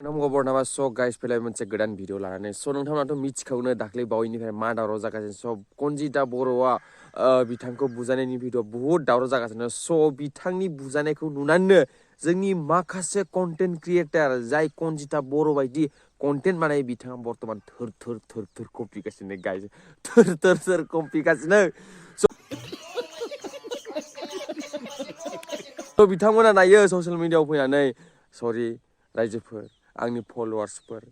नमस्कार बरनामा स गाइस फैलाय मोनसे गोदान भिडिअ लानानै स नोंथांमोनाथ' मिथिखागौनो दाख्लै बावैनिफ्राय मा दावराव जागासिनो स कनजिता बर'आ बिथांखौ बुजानायनि भिडिअ बहुत दावराव जागासिनो स बिथांनि बुजानायखौ नुनानैनो जोंनि माखासे कन्टेन्ट क्रिएटर जाय कनजिता बर' बायदि कन्टेन्ट बानायो बिथाङा बर्तमान थोर थोर थोर थोर कपिगासिनो गाइस थोर थोर थोर कपिगासिनो स बिथांमोना नायो ससियेल मिडियाआव फैनानै सरि रायजोफोर आंनि फलोवार्सफोर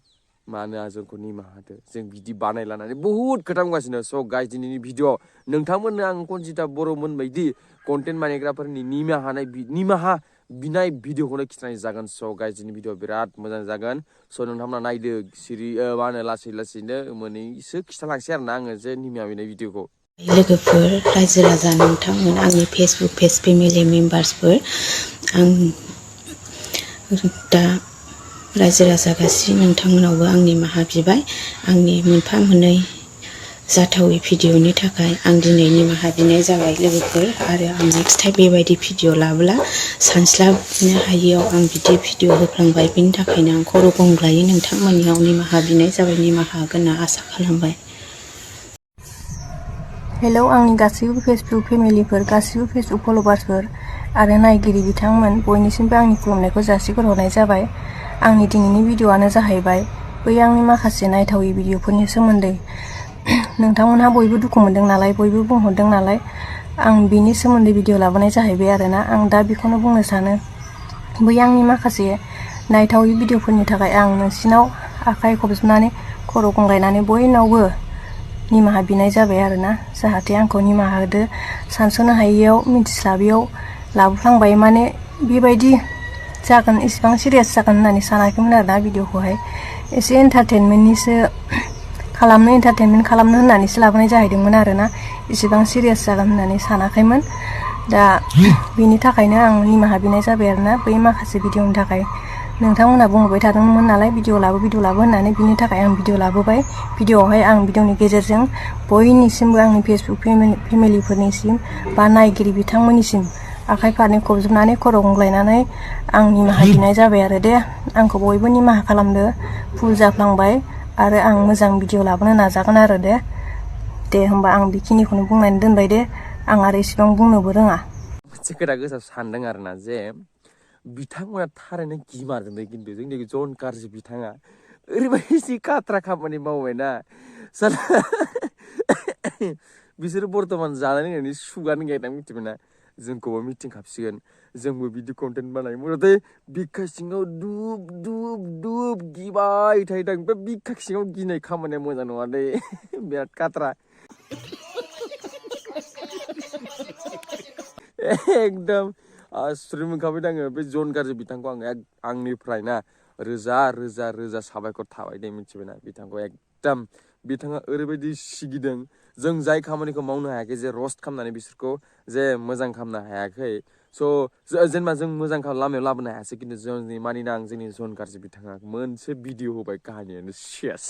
मानो जोंखौ निमाहा होदो जों बिदि बानायलानानै बहुत खोथा बुंगासिनो स गाइस दिनैनि भिडिअ नोंथांमोननो आं कनजिता बर'मोन बायदि कन्टेन्ट बानायग्राफोरनि निमाहा बिनाय भिडिअखौनो खिथानाय जागोन स गाइस दिनैनि भिडिअ बिराद मोजां जागोन स नोंथांमोना नायदो सिरि मा होनो लासै लासैनो मोनैसो खिथालांसै आरोना आङो जे निमाहा बिनाय भिडिअखौ लोगोफोर रायजो राजा नोंथांमोन आंनि फेसबुक पेज फेमिलि मेम्बार्सफोर आं दा रायजो राजा गासै नोंथांमोनावबो आं निमाहा बिबाय आंनि मोनफा मोननै जाथावै भिडिअनि थाखाय आं दिनै निमाहा बिनाय जाबाय लोगोफोर आरो आं नेक्स्ट टाइम बेबायदि भिडिअ लाबोला सानस्लाबनो हायियाव आं बिदि भिडिअ होफ्लांबाय बिनि थाखायनो आं खर' गंग्लायै नोंथांमोननियाव निमाहा बिनाय जाबाय निमाहा होगोन होनना आसा खालामबाय। हेलौ आंनि गासैबो फेसबुक फेमिलिफोर गासैबो फेसबुक फलोवार्सफोर आरो नायगिरि बिथांमोन बयनिसिमबो आंनि खुलुमनायखौ जासिहरनाय जाबाय। आंनि दिनैनि भिडिअआनो जाहैबाय बै आंनि माखासे नायथावै भिडिअफोरनि सोमोन्दै नोंथांमोनहा बयबो दुखु मोनदों नालाय बयबो बुंहरदों नालाय आं बिनि सोमोन्दै भिडिअ लाबोनाय जाहैबाय आरोना आं दा बेखौनो बुंनो सानो बै आंनि माखासे नायथावै भिडिअफोरनि थाखाय आं नोंसिनाव आखाइ खबजबनानै खर' गंग्लायनानै बयनावबो निमाहा बिनाय जाबाय आरोना जाहाथे आंखौ निमाहा होदो सानस'नो हायैयाव मिथिस्लाबैयाव लाबोफ्लांबाय माने बेबायदि जागोन इसेबां सिरियास जागोन होननानै सानाखैमोन आरोना भिडिअखौहाय एसे एन्टारटेनमेन्ट खालामनो होननानैसो लाबोनाय जाहैदोंमोन आरोना इसेबां सिरियास जागोन होननानै सानाखैमोन दा बिनि थाखायनो आं निमाहा बिनाय जाबाय आरोना बै माखासे भिडिअनि थाखाय नोंथांमोनहा बुंबाय थादोंमोन नालाय भिडिअ लाबो होननानै बिनि थाखाय आं भिडिअ लाबोबाय भिडिअआवहाय आं भिडिअनि गेजेरजों बयनिसिमबो आंनि फेसबुक फेमिलिफोरनिसिम बा नायगिरि बिथांमोननिसिम आखाइ फारनै खबजबनानै खर' गंग्लायनानै आं निमाहा बिनाय जाबाय आरो दे आंखौ बयबो निमाहा खालामदो भुल जाफ्लांबाय आरो आं मोजां भिडिअ लाबोनो नाजागोन आरो दे होमबा आं बेखिनिखौनो बुंनानै दोनबाय दे आं आरो इसेबां बुंनोबो रोङा मोनसे खोथा गोसोआव सानदों आरोना जे बिथांमोना थारैनो गिमारदों खिन्थु जोंनि जन गाज्रि बिथाङा ओरैबायदि काट्रा खामानि मावबायना साला बिसोरो बर्तमान जानाय लोंनायनि सुगानो गैया मिथिबायना जोंखौबो मिटिं खालामसिगोन जोंबो बिदि कन्टेन्ट बानायो मथथे बिखा सिङाव दुब दुब दुब गिबाय थायोदां ओमफ्राय बिखा सिङाव गिनाय खामानिया मोजां नङा दै बिराद काट्रा एकदम आसुरित मोनखाबाय आङो बे जन गाज्रि बिथांखौ आङो आंनिफ्राय ना रोजा रोजा रोजा साबायखर थाबाय दे मिथिबायना बिथांखौ एकदम बिथाङा ओरैबायदि सिगिदों जों जाय खामानिखौ मावनो हायाखै जे रस्ट खालामनानै बिसोरखौ जे मोजां खालामनो हायाखै स' जेनेबा जों मोजां लामायाव लाबोनो हायासै खिन्थु जोंनि मानिना आं जोंनि जन गाज्रि बिथाङा मोनसे भिडिअ होबाय काहानियानो सेस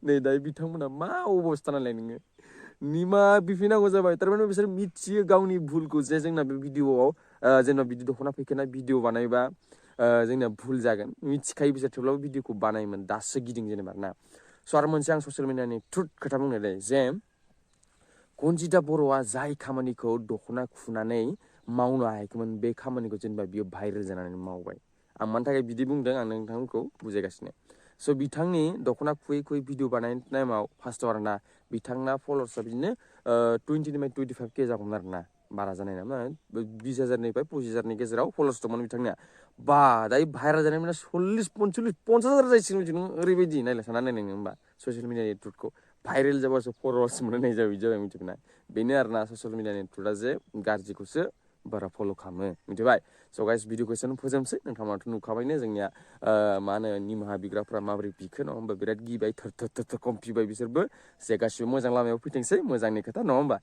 नै दायो बिथांमोना मा अबस्था नालाय नोङो निमाहा बिफिनांगौ जाबाय थारमाने बिसोर मिथियो गावनि भुलखौ जे जोंना बे भिडिअआव जेनेबा बिदि दख'ना फैखाना भिडिअ बानायबा जोंना भुल जागोन मिथिखायो बिसोर थेवब्लाबो भिडिअखौ बानायोमोन दासो गिदिं जेनेबा ना स' आरो मोनसे आं ससियेल मिडियानि ट्रुथ खोथा बुंनायलाय जे कनजिता बर'आ जाय खामानिखौ दख'ना खुनानै मावनो हायाखैमोन बे खामानिखौ जेनेबा बियो भाइरेल जानानै मावबाय आं मानि थाखाय बिदि बुंदों आं नोंथांमोनखौ बुजायगासिनो स' बिथांनि दख'ना खुयै भिडिअ बानायनाय टाइमाव फार्स्टआव आरोना बिथांना फल'वार्सआ बिदिनो 20निफ्राय 25K जागौमोन आरोना बारा जानाय नङा 20,000निफ्राय 25,000नि गेजेराव फल'वार्स दंमोन बिथांनिया बा दायो भाइरेल जानाय माने 40-50 जायसिगोन ओरैबायदि नायलाय सानना नायनाय नोङो होमबा ससियेल मिडियानि ट्रुथखौ भाइरेल जाबासो फल'वार्स मोननाय जाबाय बिदि जाबाय मिथिबायना बेनो आरोना ससियेल मिडियानि ट्रुथआ जे गाज्रिखौसो बारा फल' खालामो मिथिबाय स' गाइस भिडिअखौ एसेनो फोजोबसै नोंथांमोनाथ' नुखाबायनो जोंनिया मा होनो निमाहा बिग्राफ्रा माबोरै बिखो नङा होमबा बिराद गिबाय थोर थोर थोर कमफिबाय बिसोरबो जे गासिबो मोजां लामायाव फैथोंसै मोजांनि खोथा नङा होमबा